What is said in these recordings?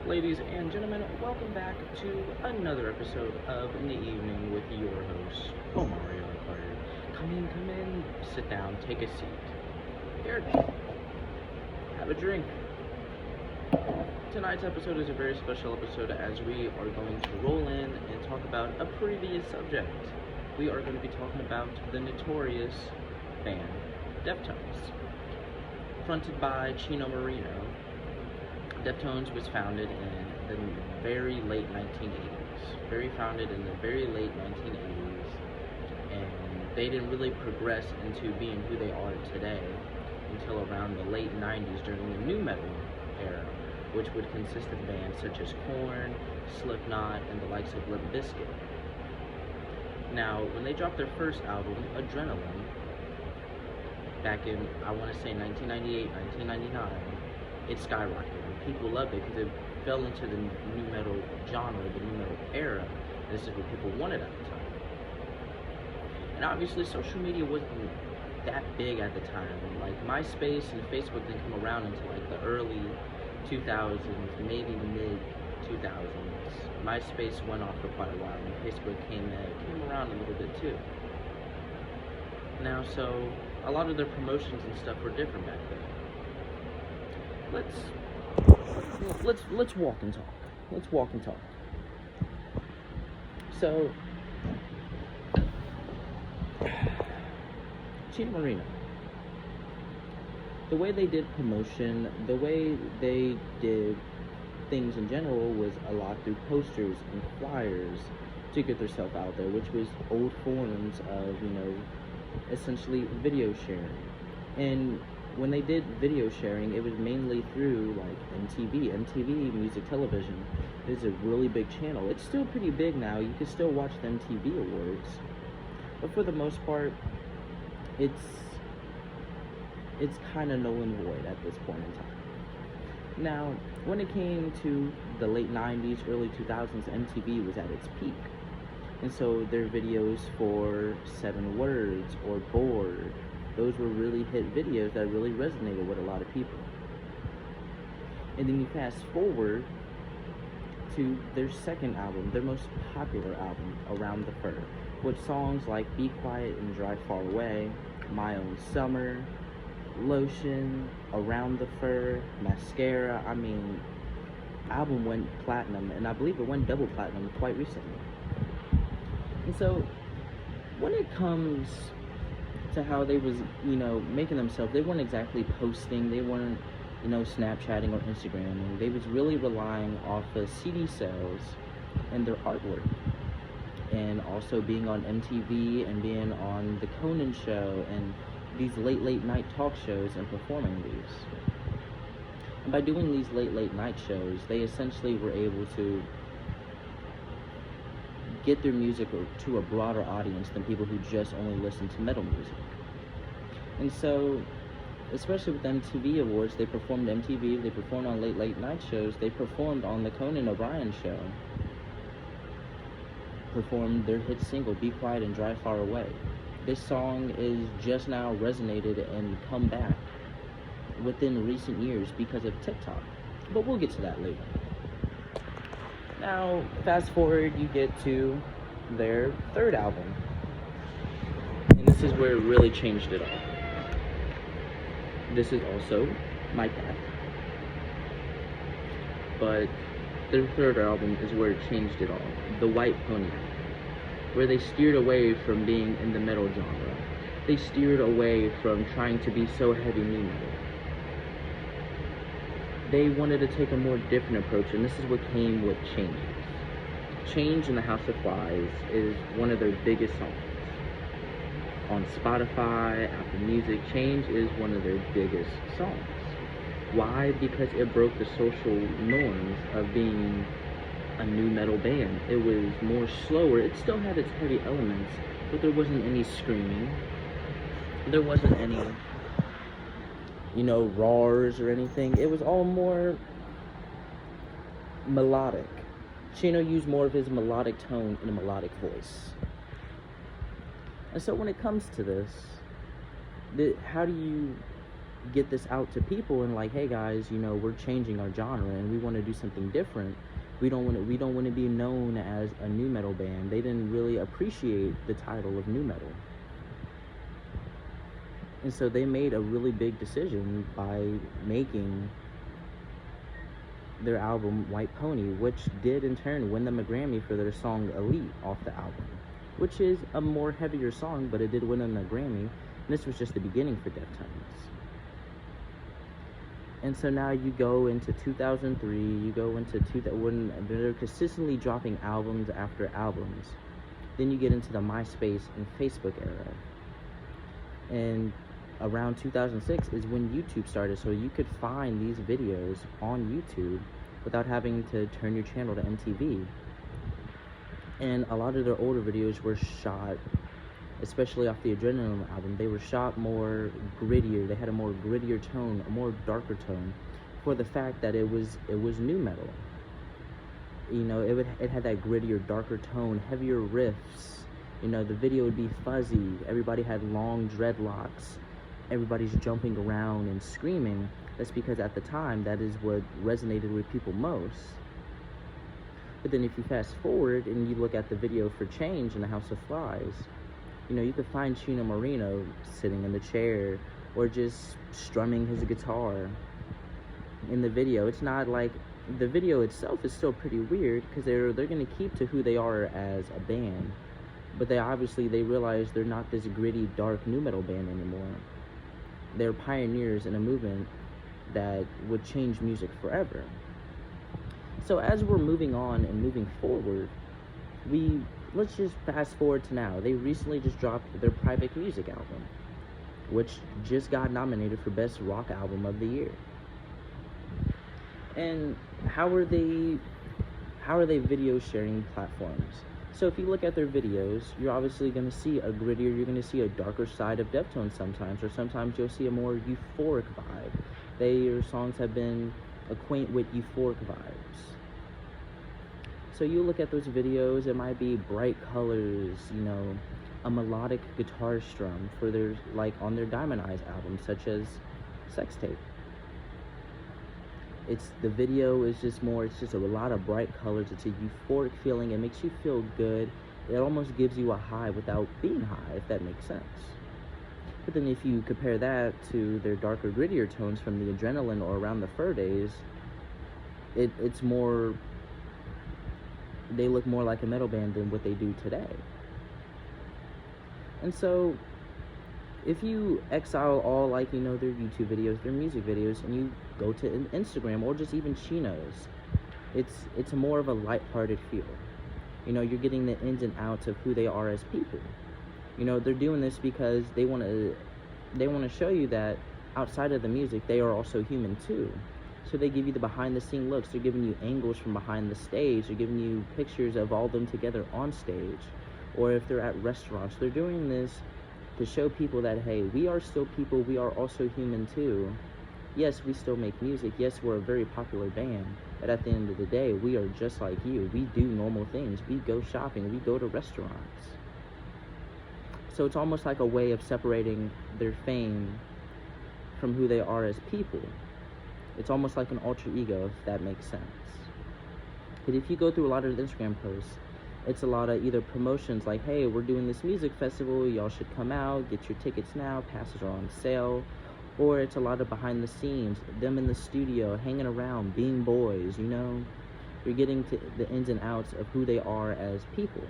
Ladies and gentlemen, welcome back to another episode of In the Evening with your host, Omarion Carter. Come in, sit down, take a seat. Here, have a drink. Tonight's episode is a very special episode as we are going to roll in and talk about a previous subject. We are going to be talking about the notorious band Deftones. Fronted by Chino Marino, Deftones was founded in the very late 1980s. Founded in the very late 1980s, and they didn't really progress into being who they are today until around the late 90s during the nu metal era, which would consist of bands such as Korn, Slipknot, and the likes of Limp Bizkit. Now, when they dropped their first album, Adrenaline, back in, I want to say 1998, 1999, it skyrocketed, and people loved it because it fell into the nu metal genre, the nu metal era, and this is what people wanted at the time. And obviously, social media wasn't that big at the time. Like, MySpace and Facebook didn't come around until like the early 2000s, maybe mid-2000s. MySpace went off for quite a while, and Facebook came around a little bit too. Now, so a lot of their promotions and stuff were different back then. Let's walk and talk. Let's walk and talk. So, Chino Marino, the way they did promotion, the way they did things in general was a lot through posters and flyers to get themselves out there, which was old forms of, essentially video sharing. And when they did video sharing, it was mainly through like MTV Music Television is a really big channel. It's still pretty big now. You can still watch the MTV Awards, but for the most part, it's kind of null and void at this point in time. Now, when it came to the late 90s, early 2000s, MTV was at its peak. And so their videos for 7 Words or Bored, those were really hit videos that really resonated with a lot of people. And then you fast forward to their second album, their most popular album, Around the Fur, with songs like Be Quiet and Drive Far Away, My Own Summer, Lotion, Around the Fur, Mascara. Album went platinum, and I believe it went double platinum quite recently. And so, when it comes to how they was, making themselves, they weren't exactly posting, they weren't, Snapchatting or Instagramming. They was really relying off of CD sales and their artwork, and also being on MTV and being on the Conan show and these late night talk shows and performing these. And by doing these late night shows, they essentially were able to get their music to a broader audience than people who just only listen to metal music. And so, especially with the MTV Awards, they performed MTV, they performed on late night shows, they performed on the Conan O'Brien show, performed their hit single, Be Quiet and Drive Far Away. This song is just now resonated and come back within recent years because of TikTok. But we'll get to that later. Now, fast forward, you get to their third album. And this is where it really changed it all. This is also my cat. But their third album is where it changed it all. The White Pony, where they steered away from being in the metal genre. They steered away from trying to be so heavy nu metal. They wanted to take a more different approach, and this is what came with Changes. Change in the House of Flies is one of their biggest songs. On Spotify, Apple Music, Change is one of their biggest songs. Why? Because it broke the social norms of being a nu metal band. It was more slower. It still had its heavy elements, but there wasn't any screaming. There wasn't any roars or anything. It was all more melodic. Chino used more of his melodic tone in a melodic voice. And so when it comes to this, how do you get this out to people and like, hey guys, we're changing our genre and we want to do something different. We don't want to be known as a nu metal band. They didn't really appreciate the title of nu metal. And so they made a really big decision by making their album White Pony, which did in turn win them a Grammy for their song Elite off the album, which is a more heavier song, but it did win them a Grammy. And this was just the beginning for Deftones. And so now you go into 2003, you go into when they're consistently dropping albums after albums. Then you get into the MySpace and Facebook era. And around 2006 is when YouTube started, so you could find these videos on YouTube without having to turn your channel to MTV. And a lot of their older videos were shot, especially off the Adrenaline album, they were shot more grittier. They had a more grittier tone, a more darker tone, for the fact that it was nu metal. It had that grittier, darker tone, heavier riffs. The video would be fuzzy. Everybody had long dreadlocks. Everybody's jumping around and screaming. That's because at the time, that is what resonated with people most. But then if you fast forward and you look at the video for Change in the House of Flies, you could find Chino Moreno sitting in the chair or just strumming his guitar in the video. It's not like, the video itself is still pretty weird because they're going to keep to who they are as a band. But they realize they're not this gritty, dark nu metal band anymore. They're pioneers in a movement that would change music forever. So as we're moving on and moving forward, let's just fast forward to now. They recently just dropped their Private Music album, which just got nominated for Best Rock Album of the Year. And how are they video sharing platforms? So if you look at their videos, you're obviously going to see a grittier, you're going to see a darker side of Deftones sometimes, or sometimes you'll see a more euphoric vibe. Their songs have been acquainted with euphoric vibes. So you look at those videos, it might be bright colors, a melodic guitar strum for their, like on their Diamond Eyes album, such as Sex Tape. The video is just a lot of bright colors. It's a euphoric feeling. It makes you feel good. It almost gives you a high without being high, if that makes sense. But then if you compare that to their darker, grittier tones from the Adrenaline or Around the Fur days, it's more, they look more like a metal band than what they do today. And so if you exile all, their YouTube videos, their music videos, and you go to Instagram or just even Chino's, it's more of a lighthearted feel. You're getting the ins and outs of who they are as people. They're doing this because they want to show you that outside of the music, they are also human too. So they give you the behind the scene looks. They're giving you angles from behind the stage. They're giving you pictures of all of them together on stage. Or if they're at restaurants, they're doing this to show people that, hey, we are still people. We are also human too. Yes, we still make music. Yes, we're a very popular band. But at the end of the day, we are just like you. We do normal things. We go shopping. We go to restaurants. So it's almost like a way of separating their fame from who they are as people. It's almost like an alter ego, if that makes sense. But if you go through a lot of the Instagram posts, it's a lot of either promotions like, hey, we're doing this music festival, y'all should come out, get your tickets now, passes are on sale. Or it's a lot of behind the scenes, them in the studio, hanging around, being boys, You're getting to the ins and outs of who they are as people.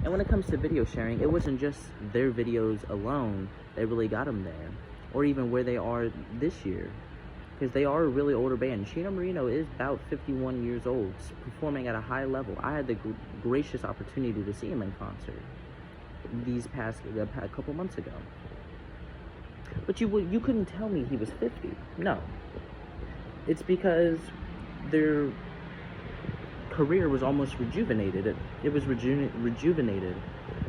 And when it comes to video sharing, it wasn't just their videos alone that really got them there, or even where they are this year, because they are a really older band. Chino Moreno is about 51 years old, performing at a high level. I had the gracious opportunity to see him in concert a couple months ago. But you couldn't tell me he was 50. No. It's because their career was almost rejuvenated. It was rejuvenated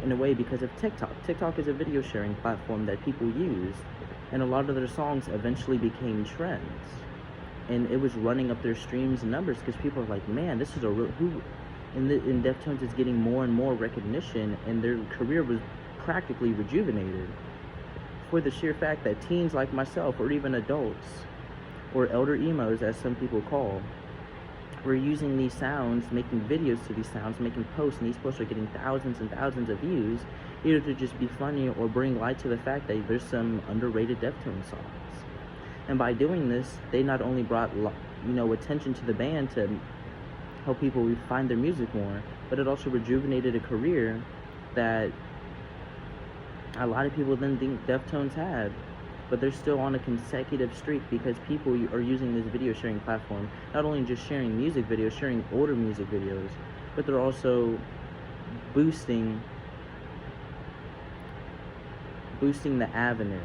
in a way because of TikTok. TikTok is a video sharing platform that people use, and a lot of their songs eventually became trends. And it was running up their streams and numbers because people are like, man, this is a real, in Deftones is getting more and more recognition, and their career was practically rejuvenated for the sheer fact that teens like myself, or even adults, or elder emos as some people call, were using these sounds, making videos to these sounds, making posts, and these posts are getting thousands and thousands of views, either to just be funny or bring light to the fact that there's some underrated Deftones songs. And by doing this, they not only brought, attention to the band to help people find their music more, but it also rejuvenated a career that a lot of people didn't think Deftones had. But they're still on a consecutive streak because people are using this video sharing platform, not only just sharing music videos, sharing older music videos, but they're also boosting the avenue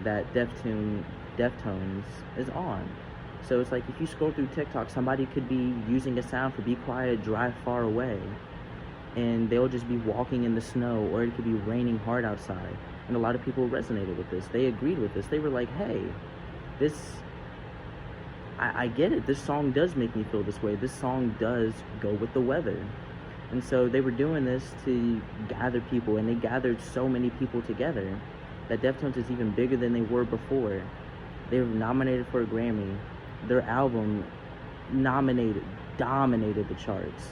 that Deftones is on. So it's like if you scroll through TikTok, somebody could be using a sound for Be Quiet, Drive Far Away, and they'll just be walking in the snow, or it could be raining hard outside. And a lot of people resonated with this. They agreed with this. They were like, hey, I get it. This song does make me feel this way. This song does go with the weather. And so they were doing this to gather people, and they gathered so many people together that Deftones is even bigger than they were before. They were nominated for a Grammy. Their album dominated the charts.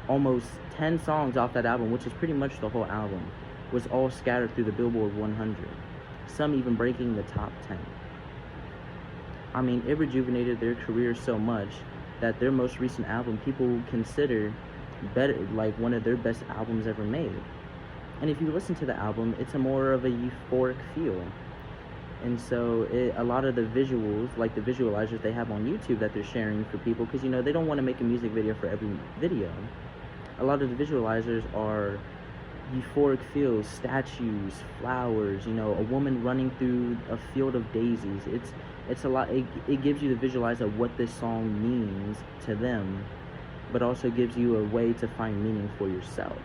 Almost 10 songs off that album, which is pretty much the whole album, was all scattered through the Billboard 100, some even breaking the top 10. I mean, it rejuvenated their career so much that their most recent album people consider better, like one of their best albums ever made. And if you listen to the album, it's a more of a euphoric feel. And so a lot of the visuals, like the visualizers they have on YouTube that they're sharing for people, because they don't want to make a music video for every video. A lot of the visualizers are euphoric feels, statues, flowers, a woman running through a field of daisies. It's a lot. It gives you to visualize of what this song means to them, but also gives you a way to find meaning for yourself.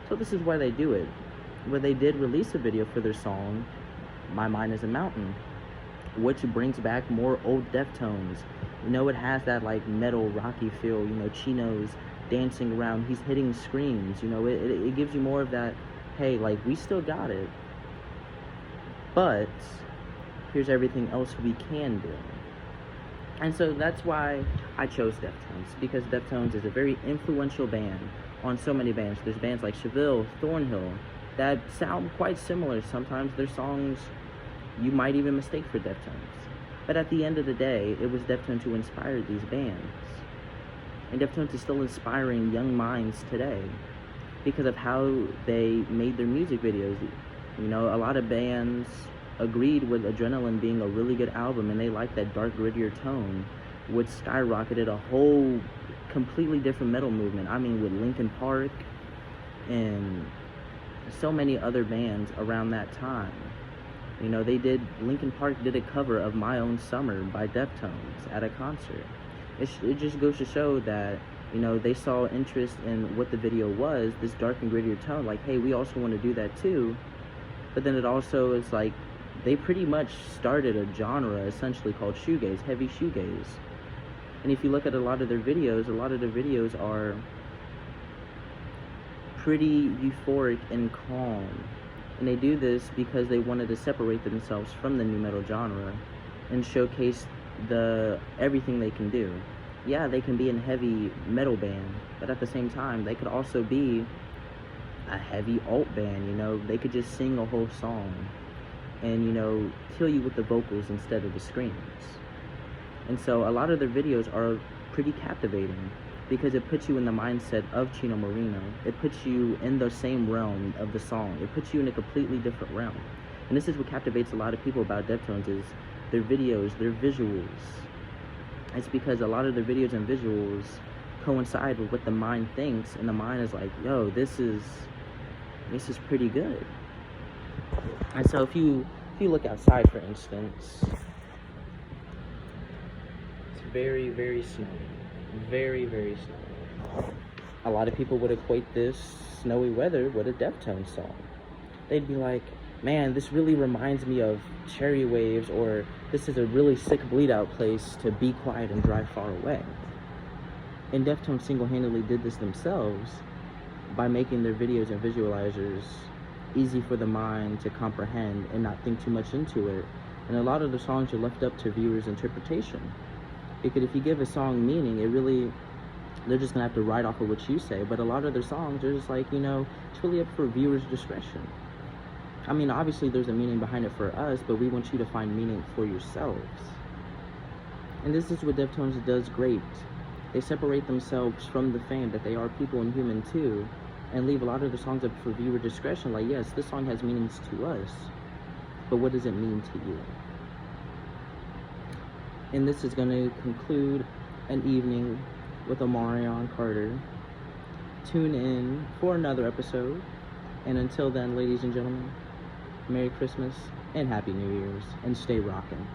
So this is why they do it. Where they did release a video for their song, My Mind Is a Mountain, which brings back more old Deftones. It has that like metal rocky feel. Chino's dancing around, he's hitting screams, it gives you more of that, hey, like, we still got it, but here's everything else we can do. And so that's why I chose Deftones, because Deftones is a very influential band on so many bands. There's bands like Cheville, Thornhill, that sound quite similar. Sometimes their songs you might even mistake for Deftones, but at the end of the day, it was Deftones who inspired these bands. And Deftones is still inspiring young minds today because of how they made their music videos. A lot of bands agreed with Adrenaline being a really good album, and they liked that dark, grittier tone, which skyrocketed a whole completely different metal movement. I mean, with Linkin Park and so many other bands around that time. Linkin Park did a cover of My Own Summer by Deftones at a concert. It just goes to show that, they saw interest in what the video was, this dark and grittier tone, like, hey, we also want to do that too. But then it also is like, they pretty much started a genre essentially called shoegaze, heavy shoegaze. And if you look at a lot of their videos are pretty euphoric and calm. And they do this because they wanted to separate themselves from the nu metal genre and showcase everything they can do. Yeah, they can be a heavy metal band, but at the same time, they could also be a heavy alt band. They could just sing a whole song and, kill you with the vocals instead of the screams. And so a lot of their videos are pretty captivating because it puts you in the mindset of Chino Moreno. It puts you in the same realm of the song. It puts you in a completely different realm. And this is what captivates a lot of people about Deftones, is their videos, their visuals. It's because a lot of their videos and visuals coincide with what the mind thinks, and the mind is like, yo, this is pretty good. And so if you look outside, for instance, it's very, very snowy. Very, very snowy. A lot of people would equate this snowy weather with a Deftones song. They'd be like, man, this really reminds me of Cherry Waves, or this is a really sick bleed out place to be quiet and drive far away. And Deftones single-handedly did this themselves by making their videos and visualizers easy for the mind to comprehend and not think too much into it. And a lot of the songs are left up to viewers' interpretation. Because if you give a song meaning, they're just gonna have to write off of what you say. But a lot of their songs are just like, it's really up for viewers' discretion. I mean, obviously there's a meaning behind it for us, but we want you to find meaning for yourselves. And this is what Deftones does great. They separate themselves from the fame that they are people and human too, and leave a lot of the songs up for viewer discretion. Like, yes, this song has meanings to us, but what does it mean to you? And this is going to conclude an evening with Omarion Carter. Tune in for another episode. And until then, ladies and gentlemen, Merry Christmas and Happy New Year's, and stay rockin'.